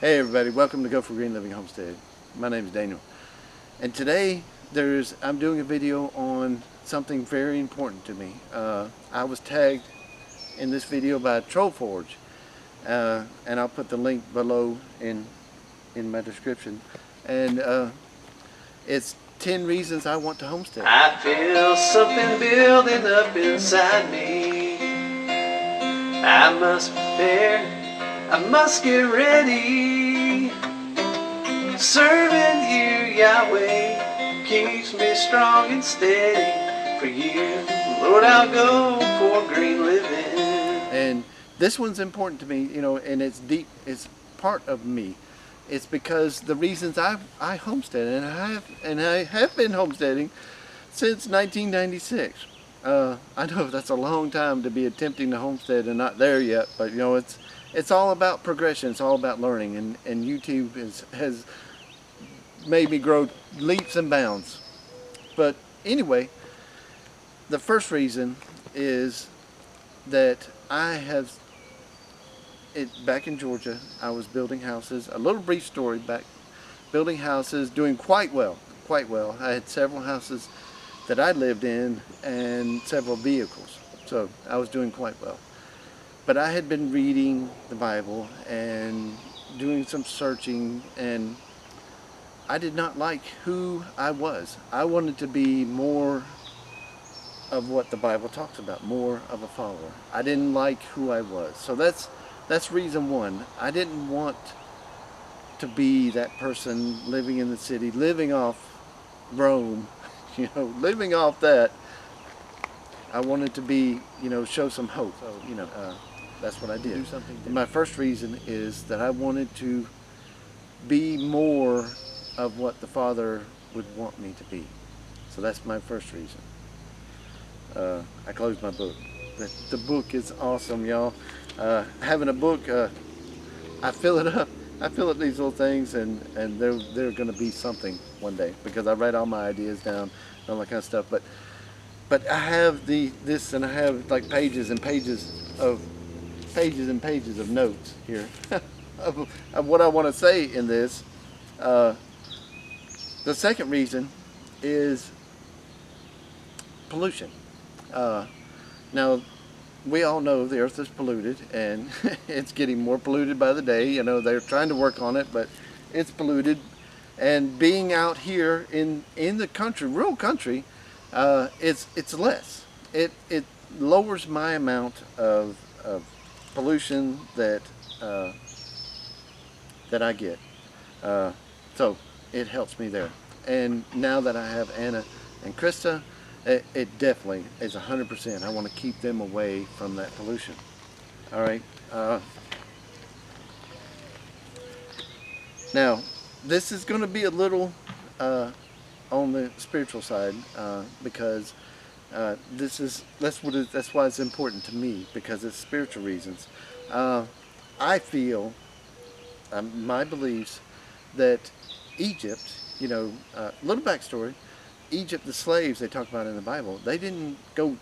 Hey everybody, welcome to Go for Green Living Homestead. My name is Daniel, and today I'm doing a video on something very important to me. I was tagged in this video by Troll Forge, and I'll put the link below in my description. And it's 10 reasons I want to homestead. I feel something building up inside me. I must prepare, I must get ready. Serving you, Yahweh, keeps me strong and steady. For you, Lord, I'll go for green living. And this one's important to me, you know, and it's deep, it's part of me. It's because the reasons I homestead, and I have been homesteading since 1996. I know that's a long time to be attempting to homestead and not there yet, but you know, it's all about progression. It's all about learning, and YouTube has made me grow leaps and bounds. But anyway, the first reason is that back in Georgia, I was building houses. A little brief story back, building houses, doing quite well. I had several houses that I lived in and several vehicles, so I was doing quite well. But I had been reading the Bible and doing some searching, and I did not like who I was. I wanted to be more of what the Bible talks about, more of a follower. I didn't like who I was. So that's reason one. I didn't want to be that person living in the city, living off Rome, you know, living off that. I wanted to be, you know, show some hope. So, you know, that's what I did. Do something different. My first reason is that I wanted to be more of what the Father would want me to be. So that's my first reason. I closed my book. The book is awesome, y'all. Having a book, I fill it up. I fill up these little things, and they're going to be something one day, because I write all my ideas down and all that kind of stuff. But I have this, and I have like pages and pages of notes here of what I want to say in this. The second reason is pollution. Now, we all know the earth is polluted, and it's getting more polluted by the day. You know, they're trying to work on it, but it's polluted. And being out here in the country, rural country, it's less. It lowers my amount of pollution that I get. So it helps me there. And now that I have Anna and Krista, it definitely is 100%. I want to keep them away from that pollution. All right. Now, this is going to be a little on the spiritual side, because that's why it's important to me, because it's spiritual reasons. I feel, my beliefs, that Egypt, you know, little backstory. Egypt, the slaves they talk about in the Bible, they didn't go,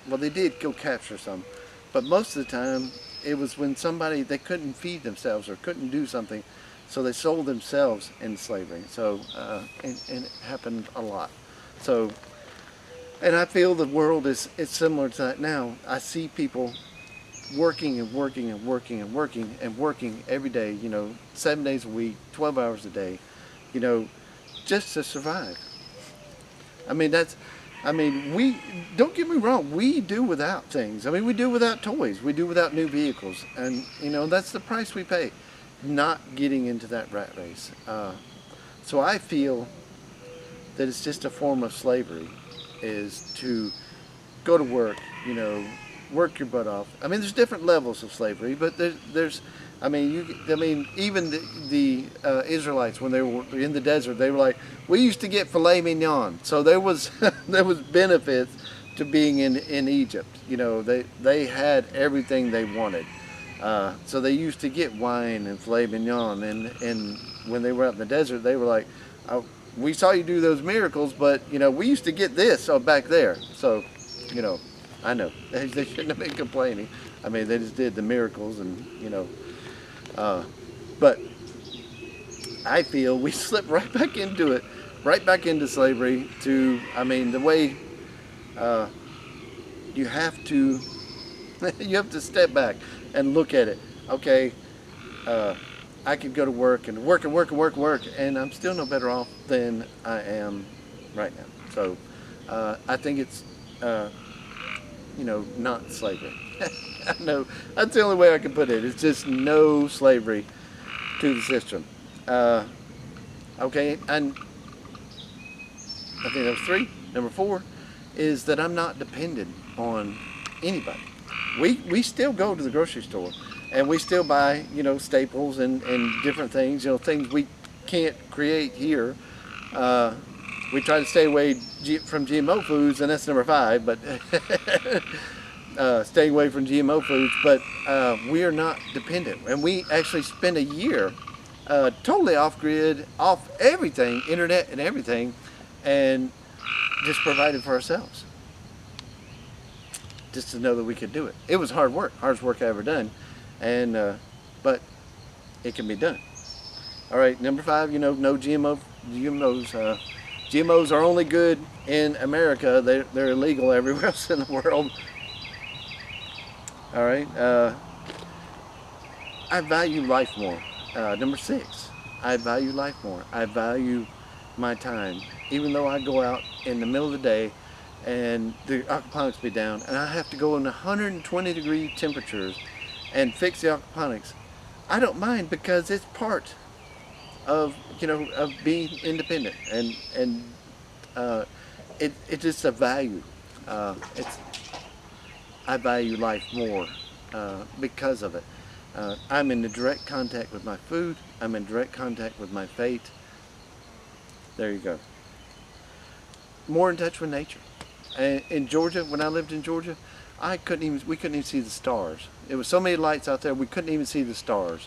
well, they did go capture some, but most of the time it was when they couldn't feed themselves or couldn't do something, so they sold themselves in slavery. So and it happened a lot. So, and I feel the world is similar to that now. I see people working and working and working and working and working every day, you know, 7 days a week, 12 hours a day, you know, just to survive. I mean, we, don't get me wrong, we do without things. I mean, we do without toys, we do without new vehicles, and you know, that's the price we pay, not getting into that rat race. So I feel that it's just a form of slavery, is to go to work, you know, work your butt off. I mean, there's different levels of slavery, but there's I mean, even the Israelites, when they were in the desert, they were like, we used to get filet mignon. So there was there was benefits to being in Egypt. You know, they had everything they wanted. So they used to get wine and filet mignon, and when they were out in the desert, they were like, oh, we saw you do those miracles, but you know, we used to get this back there. So, you know, I know they shouldn't have been complaining. I mean, they just did the miracles, and you know. But I feel we slip right back into it, right back into slavery. To, I mean, the way uh, you have to, you have to step back and look at it. Okay, uh, I could go to work and work and work and work and work, and I'm still no better off than I am right now. So I think it's, uh, not slavery. No, that's the only way I can put it. It's just no slavery to the system. Uh, okay, and I think that was three. Number four is that I'm not dependent on anybody. We still go to the grocery store and we still buy, staples and different things, things we can't create here. We try to stay away from GMO foods, and that's number five, but staying away from GMO foods, but we are not dependent. And we actually spend a year totally off grid, off everything, internet and everything, and just provided for ourselves. Just to know that we could do it. It was hard work, hardest work I ever done, and but it can be done. All right, number five, no GMOs. GMOs are only good in America. They're illegal everywhere else in the world. All right, I value life more. Number six, I value life more. I value my time. Even though I go out in the middle of the day and the aquaponics be down and I have to go in 120-degree temperatures and fix the aquaponics, I don't mind, because it's part of of being independent, and it's just a value. I value life more because of it. I'm in direct contact with my food. I'm in direct contact with my fate. There you go. More in touch with nature. In Georgia, when I lived in Georgia, we couldn't even see the stars. There was so many lights out there, we couldn't even see the stars.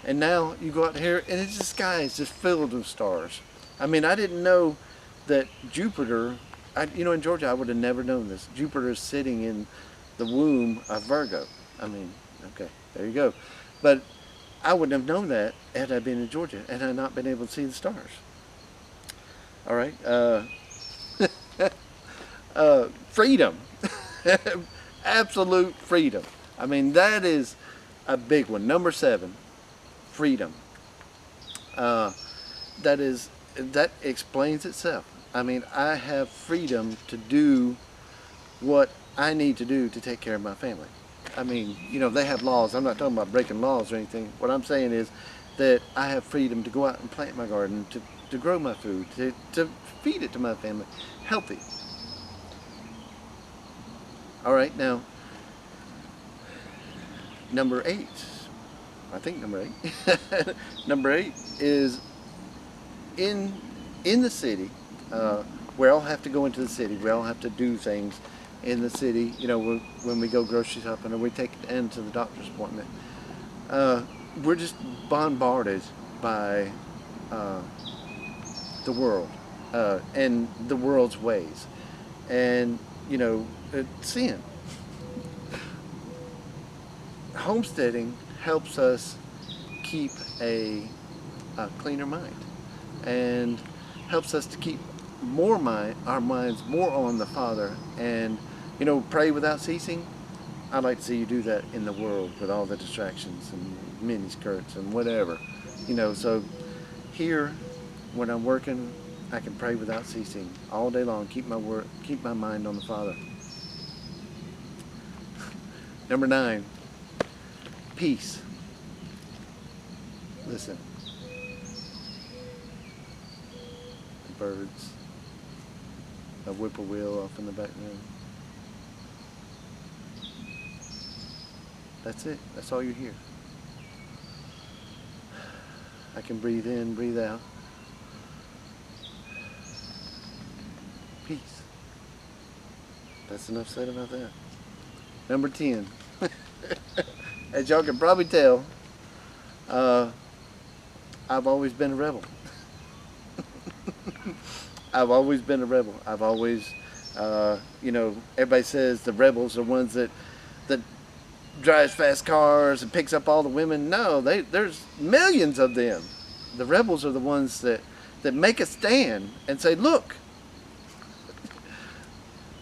And now you go out here and the sky is just filled with stars. I mean, I didn't know that Jupiter, in Georgia I would have never known this. Jupiter is sitting in the womb of Virgo. I mean, okay, there you go. But I wouldn't have known that had I been in Georgia and had not been able to see the stars. All right. Freedom. Absolute freedom. I mean, that is a big one. Number seven, freedom. That explains itself. I mean, I have freedom to do what I need to do to take care of my family. I mean, they have laws. I'm not talking about breaking laws or anything. What I'm saying is that I have freedom to go out and plant my garden, to grow my food, to feed it to my family, healthy. All right, now, number eight. I think number eight. Number eight is in the city. We all have to go into the city. We all have to do things in the city. When we go grocery shopping or we take it into the doctor's appointment. We're just bombarded by the world and the world's ways, and sin. Homesteading helps us keep a cleaner mind, and helps us to keep our minds more on the Father, and pray without ceasing. I'd like to see you do that in the world with all the distractions and mini skirts and whatever, so here when I'm working, I can pray without ceasing all day long, keep my mind on the Father. Number 9, peace. Listen, the birds, a whippoorwill off in the background. That's it. That's all you hear. I can breathe in, breathe out. Peace. That's enough said about that. Number 10. As y'all can probably tell, I've always been a rebel. I've always been a rebel. I've always, everybody says the rebels are ones that drives fast cars and picks up all the women. No, there's millions of them. The rebels are the ones that make a stand and say, look,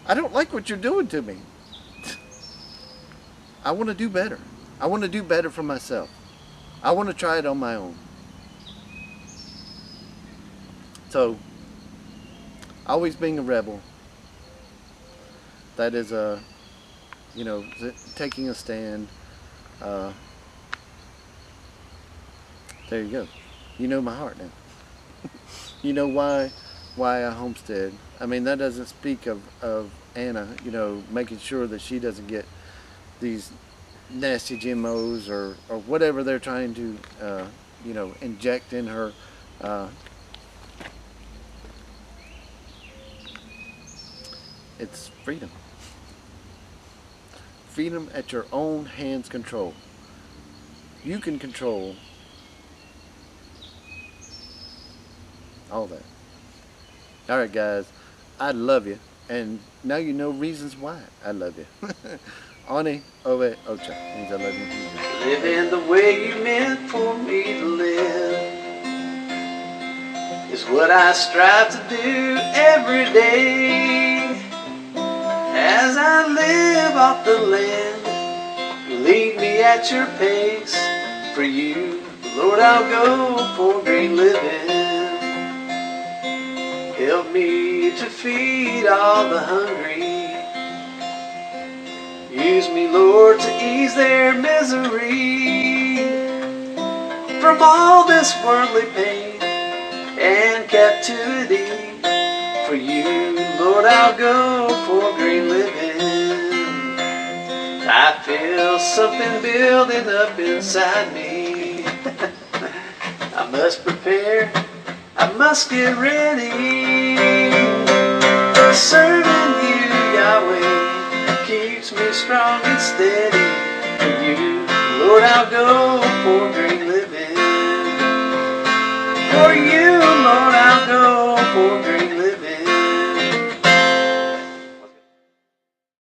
I don't like what you're doing to me. I want to do better. I want to do better for myself. I want to try it on my own. So, always being a rebel, that is taking a stand. There you go. You know my heart now. You know why I homestead. I mean, that doesn't speak of Anna, making sure that she doesn't get these nasty GMOs or whatever they're trying to, inject in her. It's freedom. Freedom at your own hands control. You can control all that. All right, guys, I love you, and now you know reasons why I love you. Ani Ove Ocha means I love you. Living the way you meant for me to live is what I strive to do every day. As I live off the land, lead me at your pace. For you, Lord, I'll go for great living. Help me to feed all the hungry. Use me, Lord, to ease their misery. From all this worldly pain and captivity, for you, Lord, I'll go for great living. I feel something building up inside me. I must prepare, I must get ready. Serving you, Yahweh, keeps me strong and steady. For you, Lord, I'll go for great living. For you, Lord, I'll go for great living.